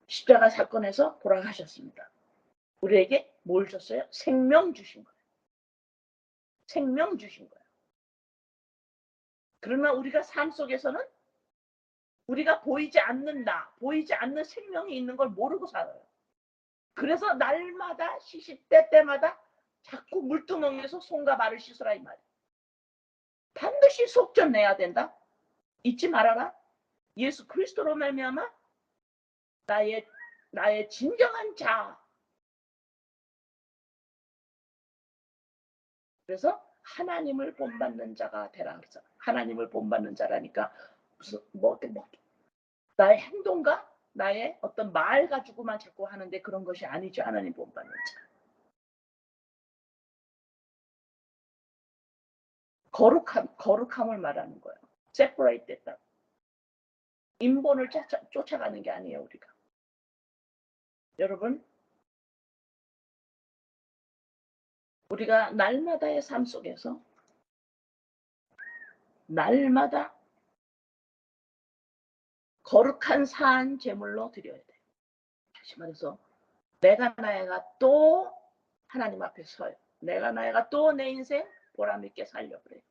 십자가 사건에서 돌아가셨습니다. 우리에게 뭘 줬어요? 생명 주신 거예요. 생명 주신 거예요. 그러나 우리가 삶 속에서는 우리가 보이지 않는 보이지 않는 생명이 있는 걸 모르고 살아요. 그래서 날마다 시시때때마다 자꾸 물두멍에서 손과 발을 씻으라 이 말이에요. 반드시 속전 내야 된다. 잊지 말아라. 예수 그리스도로 말미암아 나의 진정한 자. 그래서 하나님을 본받는 자가 되라 그래서 하나님을 본받는 자라니까 무슨 나의 행동과 나의 어떤 말 가지고만 자꾸 하는데 그런 것이 아니죠. 하나님 본받는 자. 거룩함을 말하는 거예요. separate 됐다. 인본을 쫓아가는 게 아니에요. 우리가. 여러분 우리가 날마다의 삶 속에서 날마다 거룩한 산 제물로 드려야 돼요. 다시 말해서 내가 나야가 또 하나님 앞에 서요. 내가 나야가 또 내 인생 보람 있게 살려 그래요.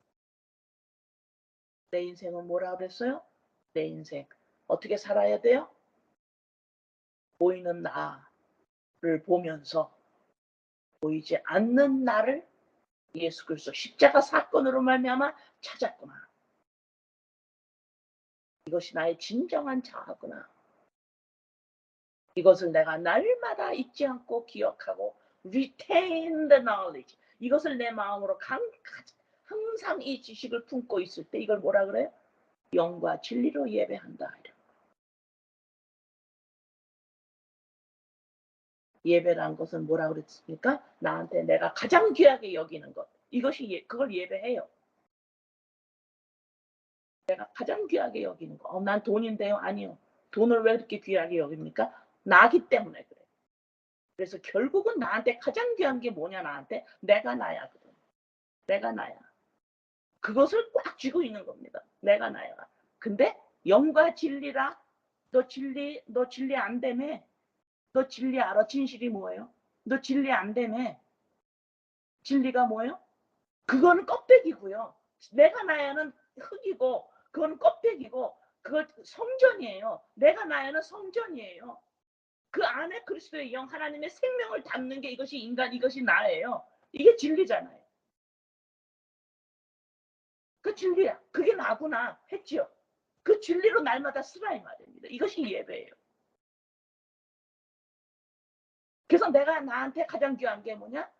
내 인생은 뭐라 그랬어요? 내 인생 어떻게 살아야 돼요? 보이는 나를 보면서 보이지 않는 나를 예수 그리스도 십자가 사건으로 말미암아 찾았구나. 이것이 나의 진정한 자아구나. 이것을 내가 날마다 잊지 않고 기억하고 retain the knowledge. 이것을 내 마음으로 항상 이 지식을 품고 있을 때 이걸 뭐라 그래요? 영과 진리로 예배한다. 예배란 것은 뭐라 그랬습니까? 나한테 내가 가장 귀하게 여기는 것. 이것이 그걸 예배해요. 내가 가장 귀하게 여기는 거. 난 돈인데요. 아니요. 돈을 왜 그렇게 귀하게 여깁니까? 나기 때문에 그래. 그래서 결국은 나한테 가장 귀한 게 뭐냐 나한테? 내가 나야거든. 내가 나야. 그것을 꽉 쥐고 있는 겁니다. 내가 나야. 근데 영과 진리라. 너 진리 안 되매. 너 진리 알아? 진실이 뭐예요? 너 진리 안 되매. 진리가 뭐예요? 그거는 껍데기고요. 내가 나야는 흙이고 그건 껍데기고 그거 성전이에요. 내가 나야는 성전이에요. 그 안에 그리스도의 영 하나님의 생명을 담는 게 이것이 인간 이것이 나예요. 이게 진리잖아요. 그 진리야. 그게 나구나 했지요. 그 진리로 날마다 쓰라 이 말입니다. 이것이 예배예요. 그래서 내가 나한테 가장 귀한 게 뭐냐?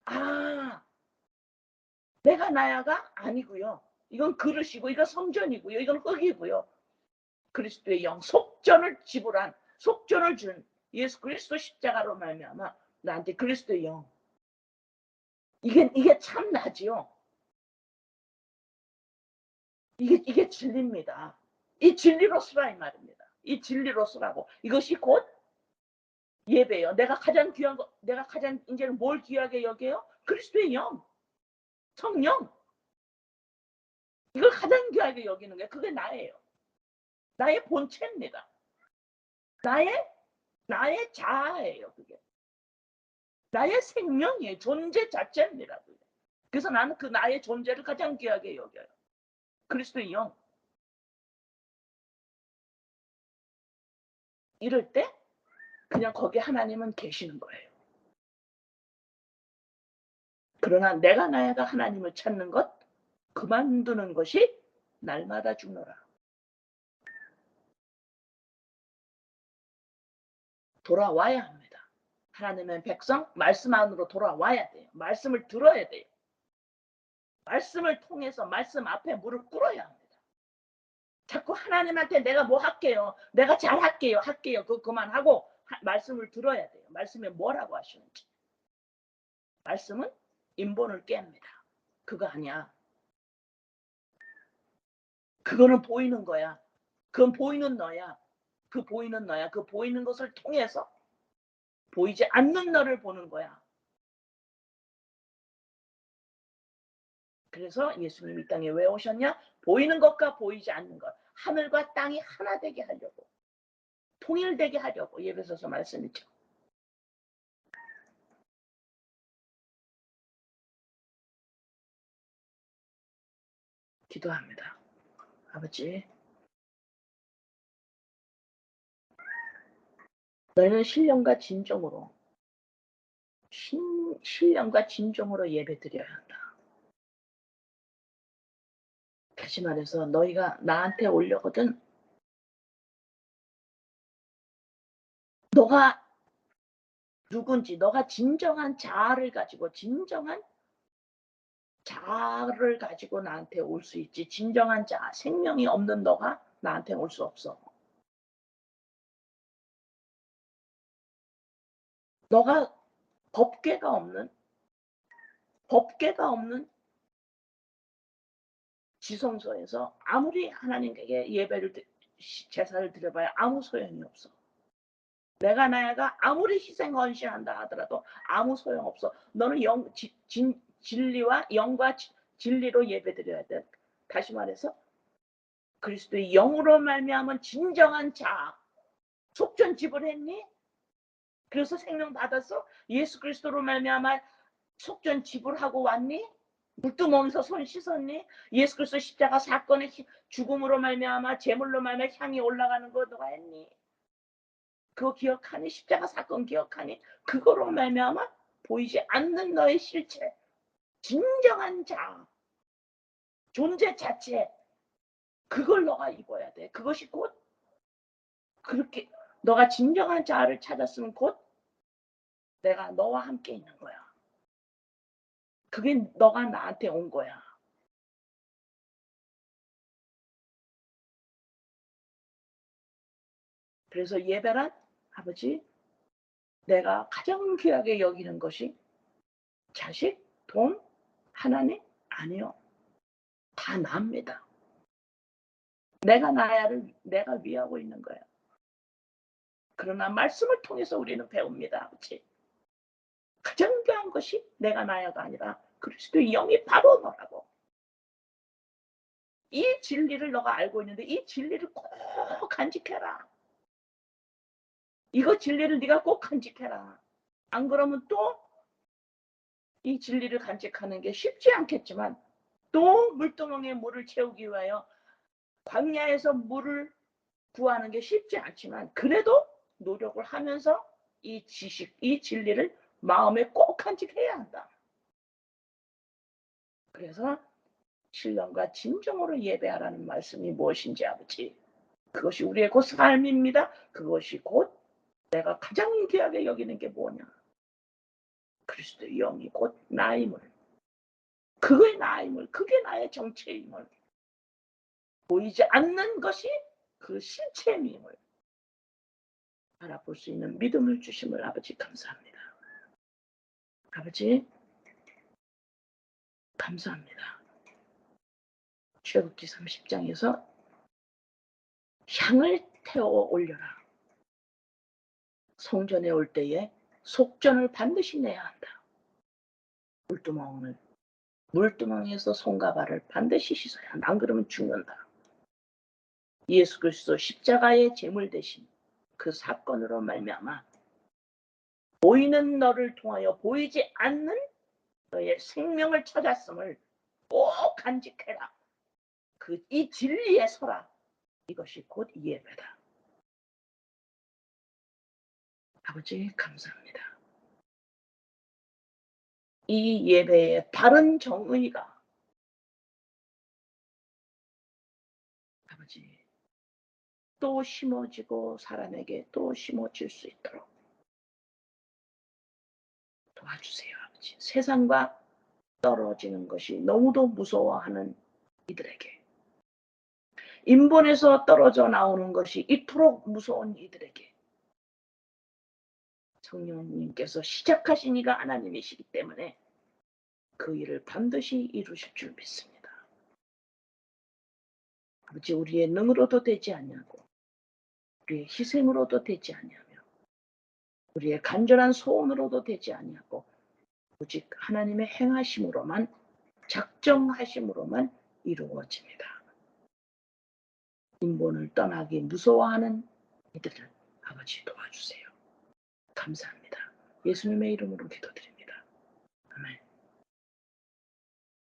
아, 내가 나야가 아니고요. 이건 그릇이고 이건 성전이고요. 이건 흙이고요. 그리스도의 영 속전을 준 예수 그리스도 십자가로 말미암아 나한테 그리스도의 영 이게 참 나지요. 이게 진리입니다. 이 진리로 쓰라 이 말입니다. 이 진리로 쓰라고. 이것이 곧 예배예요. 내가 가장 귀한 거, 내가 가장 이제는 뭘 귀하게 여겨요? 그리스도의 영, 성령. 이걸 가장 귀하게 여기는 게 그게 나예요. 나의 본체입니다. 나의 자아예요. 그게 나의 생명이에요. 존재 자체입니다. 그게. 그래서 나는 그 나의 존재를 가장 귀하게 여겨요. 그리스도의 영. 이럴 때 그냥 거기 하나님은 계시는 거예요. 그러나 내가 나야가 하나님을 찾는 것 그만두는 것이 날마다 죽노라. 돌아와야 합니다. 하나님의 백성 말씀 안으로 돌아와야 돼요. 말씀을 들어야 돼요. 말씀을 통해서 말씀 앞에 무릎 꿇어야 합니다. 자꾸 하나님한테 내가 뭐 할게요. 내가 잘할게요. 그거 그만하고 말씀을 들어야 돼요. 말씀에 뭐라고 하시는지. 말씀은 인본을 깹니다. 그거 아니야. 그거는 보이는 거야. 그건 보이는 너야. 그 보이는 너야. 그 보이는 것을 통해서 보이지 않는 너를 보는 거야. 그래서 예수님이 이 땅에 왜 오셨냐? 보이는 것과 보이지 않는 것. 하늘과 땅이 하나 되게 하려고. 통일되게 하려고 예배소서 말씀이죠. 기도합니다. 아버지, 너희는 신령과 진정으로 예배드려야 한다. 다시 말해서 너희가 나한테 오려거든 너가 누군지 너가 진정한 자아를 가지고 나한테 올 수 있지. 진정한 자아, 생명이 없는 너가 나한테 올 수 없어. 너가 법궤가 없는 지성소에서 아무리 하나님께 제사를 드려봐야 아무 소용이 없어. 내가 나야가 아무리 희생 헌신한다 하더라도 아무 소용 없어. 너는 진리와 영과 진리로 예배드려야 돼. 다시 말해서 그리스도의 영으로 말미암은 진정한 자아. 속전 지불했니? 그래서 생명 받았어? 예수 그리스도로 말미암아 속전 지불하고 왔니? 물두멍에서 손 씻었니? 예수 그리스도 십자가 사건의 죽음으로 말미암아 제물로 말미암아 향이 올라가는 거 누가 했니? 그거 기억하니? 십자가 사건 기억하니? 그거로 말미암아 보이지 않는 너의 실체, 진정한 자, 존재 자체, 그걸 너가 입어야 돼. 그것이 곧 그렇게 너가 진정한 자아를 찾았으면 곧 내가 너와 함께 있는 거야. 그게 너가 나한테 온 거야. 그래서 예배란 아버지 내가 가장 귀하게 여기는 것이 자식, 돈, 하나님 아니요. 다 납니다. 내가 나야를 내가 위하고 있는 거야. 그러나 말씀을 통해서 우리는 배웁니다. 아버지. 가장 귀한 것이 내가 나야가 아니라 그리스도의 영이 바로 너라고. 이 진리를 너가 알고 있는데 이 진리를 꼭 간직해라. 이거 진리를 네가 꼭 간직해라. 안 그러면 또 이 진리를 간직하는 게 쉽지 않겠지만 또 물두멍에 물을 채우기 위하여 광야에서 물을 구하는 게 쉽지 않지만 그래도 노력을 하면서 이 지식, 이 진리를 마음에 꼭 간직해야 한다. 그래서 신령과 진정으로 예배하라는 말씀이 무엇인지 아버지. 그것이 우리의 곧 삶입니다. 그것이 곧 내가 가장 귀하게 여기는 게 뭐냐. 그리스도의 영이 곧 나임을. 그게 나임을. 그게 나의 정체임을. 보이지 않는 것이 그 실체임을 알아볼 수 있는 믿음을 주심을 아버지 감사합니다. 아버지 감사합니다. 출애굽기 30장에서 향을 태워 올려라. 성전에 올 때에 속전을 반드시 내야 한다. 물두멍에서 손과 발을 반드시 씻어야 한다. 안 그러면 죽는다. 예수 그리스도 십자가의 제물 대신 그 사건으로 말미암아 보이는 너를 통하여 보이지 않는 너의 생명을 찾았음을 꼭 간직해라. 이 진리에 서라. 이것이 곧 예배다. 아버지 감사합니다. 이 예배의 바른 정의가 아버지 또 심어지고 사람에게 또 심어질 수 있도록 도와주세요. 아버지. 세상과 떨어지는 것이 너무도 무서워하는 이들에게 인본에서 떨어져 나오는 것이 이토록 무서운 이들에게 성령님께서 시작하신 이가 하나님이시기 때문에 그 일을 반드시 이루실 줄 믿습니다. 아버지 우리의 능으로도 되지 아니하고 우리의 희생으로도 되지 아니하며 우리의 간절한 소원으로도 되지 아니하고 오직 하나님의 행하심으로만 작정하심으로만 이루어집니다. 인본을 떠나기 무서워하는 이들을 아버지 도와주세요. 감사합니다. 예수님의 이름으로 기도드립니다.